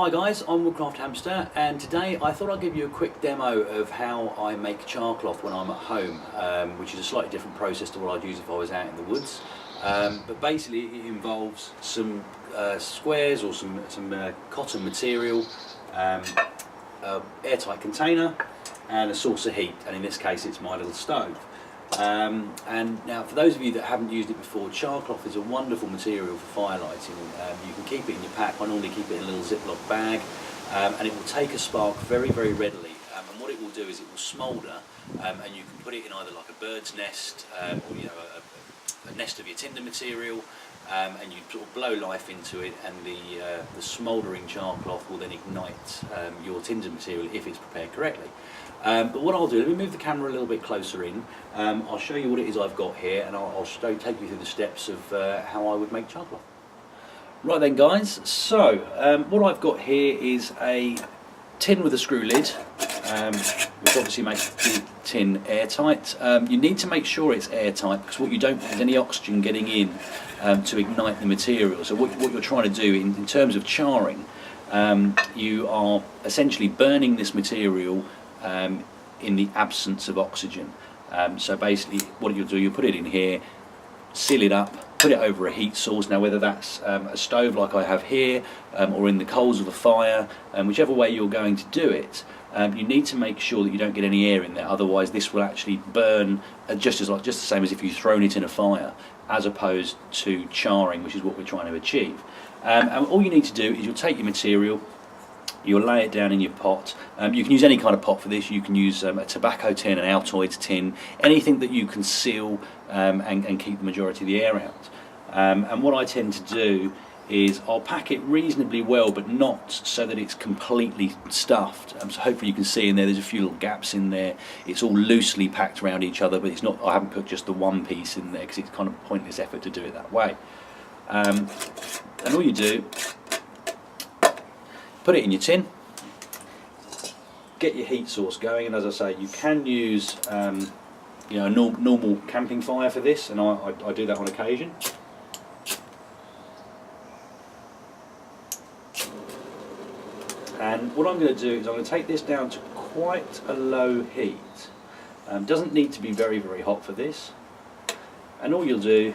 Hi guys, I'm Woodcraft Hamster, and today I thought I'd give you a quick demo of how I make char cloth when I'm at home, which is a slightly different process to what I'd use if I was out in the woods. But basically it involves some squares or some cotton material, airtight container and a source of heat, and in this case it's my little stove. And now for those of you that haven't used it before, char cloth is a wonderful material for fire lighting. You can keep it in your pack. I normally keep it in a little Ziploc bag, and it will take a spark very readily, and what it will do is it will smoulder, and you can put it in either like a bird's nest or a nest of your tinder material, and you sort of blow life into it, and the smouldering char cloth will then ignite your tinder material if it's prepared correctly. But what I'll do, let me move the camera a little bit closer in. I'll show you what it is I've got here, and I'll take you through the steps of how I would make char cloth. Right then guys, so what I've got here is a tin with a screw lid, which obviously makes the tin airtight. You need to make sure it's airtight because what you don't want is any oxygen getting in to ignite the material. So what you're trying to do in terms of charring, you are essentially burning this material in the absence of oxygen. So basically what you'll do, you put it in here, seal it up, put it over a heat source. Now whether that's a stove like I have here, or in the coals of a fire, whichever way you're going to do it, you need to make sure that you don't get any air in there, otherwise this will actually burn just the same as if you'd thrown it in a fire, as opposed to charring, which is what we're trying to achieve. And all you need to do is you'll take your material, you'll lay it down in your pot. You can use any kind of pot for this. You can use a tobacco tin, an Altoids tin, anything that you can seal and keep the majority of the air out. And what I tend to do is I'll pack it reasonably well, but not so that it's completely stuffed. So hopefully you can see in there's a few little gaps in there. It's all loosely packed around each other, but it's not. I haven't put just the one piece in there because it's kind of a pointless effort to do it that way. And all you do, put it in your tin, get your heat source going, and as I say, you can use a normal camping fire for this, and I do that on occasion. And what I'm going to do is I'm going to take this down to quite a low heat. Doesn't need to be very hot for this. And all you'll do,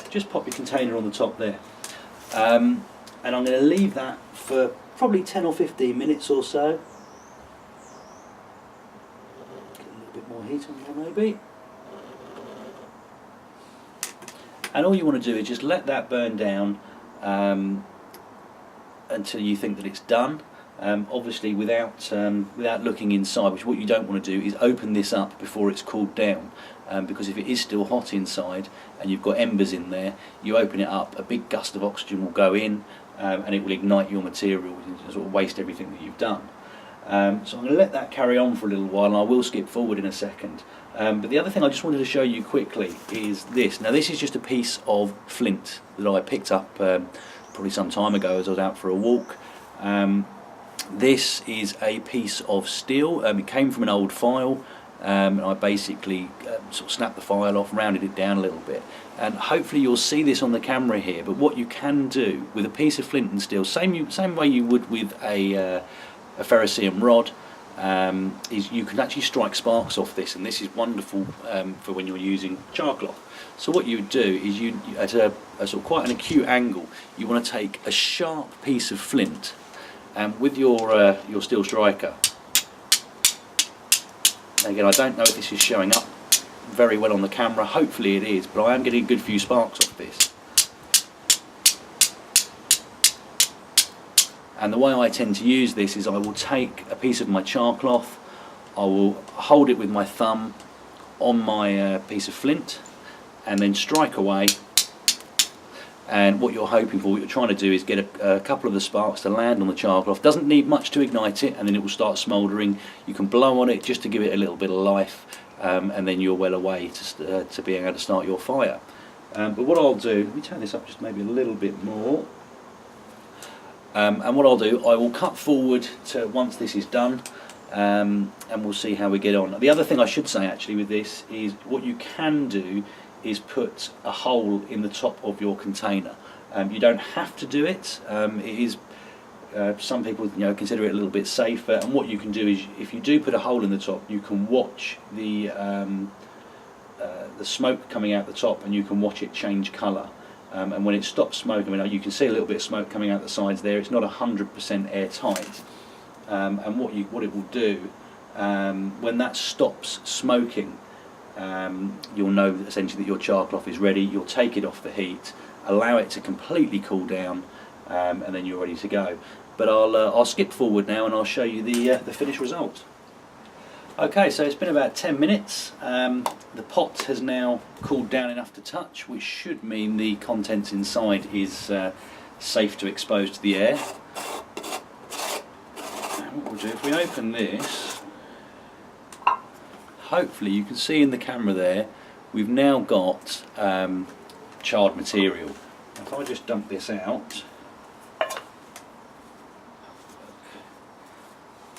just pop your container on the top there. And I'm going to leave that for probably 10 or 15 minutes or so. Get a little bit more heat on there maybe. And all you want to do is just let that burn down until you think that it's done. Obviously without looking inside, which what you don't want to do is open this up before it's cooled down, because if it is still hot inside and you've got embers in there, you open it up, a big gust of oxygen will go in, and it will ignite your material and sort of waste everything that you've done. So I'm going to let that carry on for a little while, and I will skip forward in a second. But the other thing I just wanted to show you quickly is this. Now this is just a piece of flint that I picked up probably some time ago as I was out for a walk. This is a piece of steel. It came from an old file, and I basically sort of snapped the file off, rounded it down a little bit, and hopefully you'll see this on the camera here. But what you can do with a piece of flint and steel, same way you would with a ferrocerium rod, is you can actually strike sparks off this, and this is wonderful for when you're using char cloth. So what you would do is you at a sort of quite an acute angle, you want to take a sharp piece of flint, and with your steel striker, again I don't know if this is showing up very well on the camera, hopefully it is, but I am getting a good few sparks off this. And the way I tend to use this is I will take a piece of my char cloth, I will hold it with my thumb on my piece of flint, and then strike away. And what you're hoping for, what you're trying to do is get a couple of the sparks to land on the char cloth. Doesn't need much to ignite it, and then it will start smouldering. You can blow on it just to give it a little bit of life, and then you're well away to being able to start your fire. But what I'll do, let me turn this up just maybe a little bit more. And what I'll do, I will cut forward to once this is done, and we'll see how we get on. The other thing I should say actually with this is what you can do is put a hole in the top of your container. You don't have to do it. It is some people consider it a little bit safer, and what you can do is, if you do put a hole in the top, you can watch the smoke coming out the top, and you can watch it change colour. And when it stops smoking, you can see a little bit of smoke coming out the sides there. It's not 100% airtight, and what it will do, when that stops smoking, you'll know essentially that your char cloth is ready. You'll take it off the heat, allow it to completely cool down, and then you're ready to go. But I'll skip forward now and I'll show you the finished result. Okay, so it's been about 10 minutes. The pot has now cooled down enough to touch, which should mean the contents inside is safe to expose to the air. And what we'll do, if we open this, hopefully you can see in the camera there, we've now got charred material. If I just dump this out,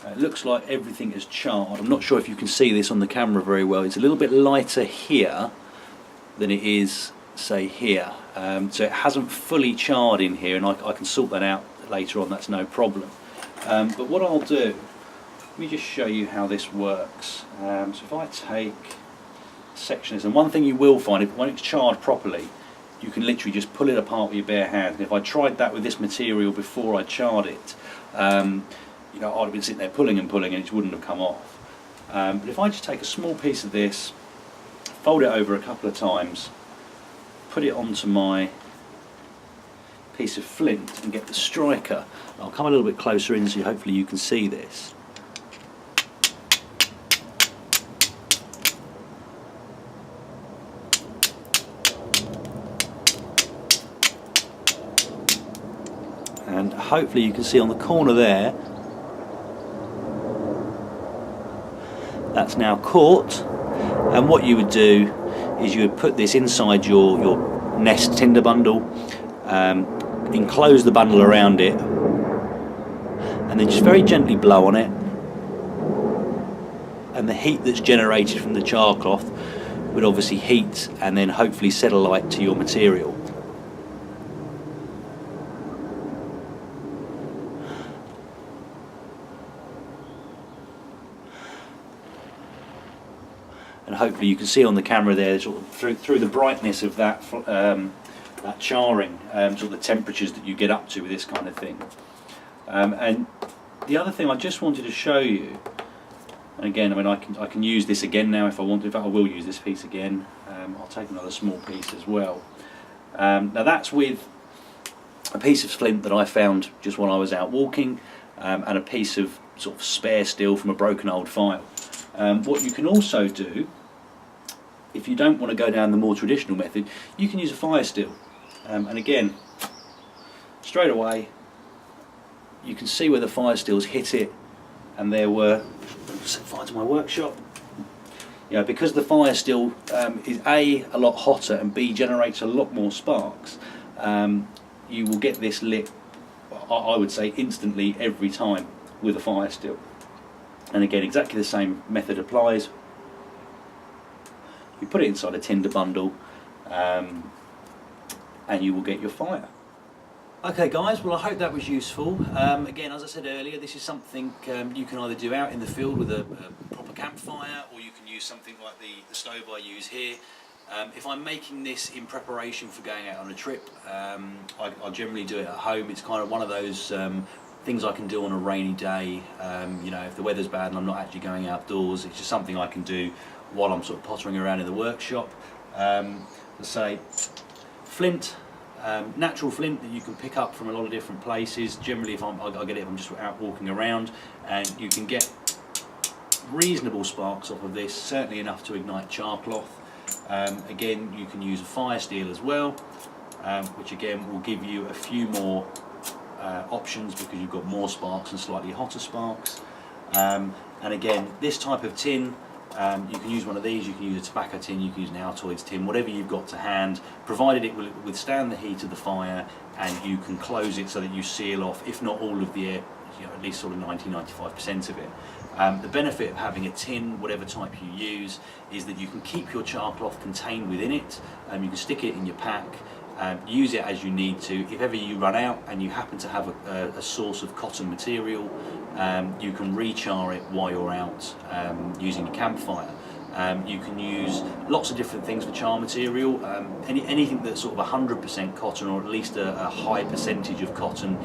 it looks like everything is charred. I'm not sure if you can see this on the camera very well. It's a little bit lighter here than it is, say, here. So it hasn't fully charred in here, and I can sort that out later on, that's no problem. But what I'll do, let me just show you how this works. So if I take sections, and one thing you will find, when it's charred properly, you can literally just pull it apart with your bare hands. And if I tried that with this material before I charred it, I'd have been sitting there pulling and pulling and it wouldn't have come off. But if I just take a small piece of this, fold it over a couple of times, put it onto my piece of flint and get the striker, I'll come a little bit closer in so hopefully you can see this. And hopefully you can see on the corner there, that's now caught. And what you would do is you would put this inside your nest tinder bundle, enclose the bundle around it, and then just very gently blow on it, and the heat that's generated from the char cloth would obviously heat and then hopefully set alight to your material. And hopefully you can see on the camera there, sort of through the brightness of that that charring, sort of the temperatures that you get up to with this kind of thing. And the other thing I just wanted to show you, and again, I can use this again now if I want. In fact, I will use this piece again. I'll take another small piece as well. Now that's with a piece of flint that I found just while I was out walking, and a piece of sort of spare steel from a broken old file. What you can also do, if you don't want to go down the more traditional method, you can use a firesteel. And again, straight away, you can see where the firesteel's hit it, and there were, set fire to my workshop. Because the firesteel is A, a lot hotter, and B, generates a lot more sparks, you will get this lit, I would say, instantly every time with a firesteel. And again, exactly the same method applies. You put it inside a tinder bundle, and you will get your fire. Okay guys, well I hope that was useful. Again, as I said earlier, this is something you can either do out in the field with a proper campfire, or you can use something like the stove I use here. If I'm making this in preparation for going out on a trip, I generally do it at home. It's kind of one of those things I can do on a rainy day. If the weather's bad and I'm not actually going outdoors, it's just something I can do while I'm sort of pottering around in the workshop. Let's say flint, natural flint that you can pick up from a lot of different places. Generally, I get it if I'm just out walking around, and you can get reasonable sparks off of this, certainly enough to ignite char cloth. Again, you can use a firesteel as well, which again will give you a few more options because you've got more sparks and slightly hotter sparks. And again, this type of tin, you can use one of these, you can use a tobacco tin, you can use an Altoids tin, whatever you've got to hand, provided it will withstand the heat of the fire, and you can close it so that you seal off, if not all of the air, at least sort of 90–95% of it. The benefit of having a tin, whatever type you use, is that you can keep your char cloth contained within it. You can stick it in your pack, Use it as you need to. If ever you run out and you happen to have a source of cotton material, you can re-char it while you're out using your campfire. You can use lots of different things for char material. Anything that's sort of 100% cotton, or at least a high percentage of cotton,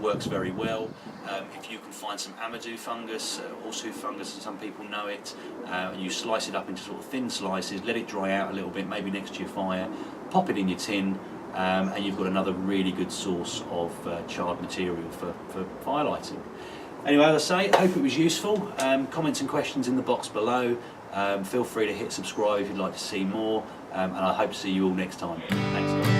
works very well. If you can find some amadou fungus, horseshoe fungus as some people know it, and you slice it up into sort of thin slices, let it dry out a little bit, maybe next to your fire, pop it in your tin, and you've got another really good source of charred material for firelighting. Anyway, as I say, I hope it was useful. Comments and questions in the box below. Feel free to hit subscribe if you'd like to see more, and I hope to see you all next time. Thanks guys.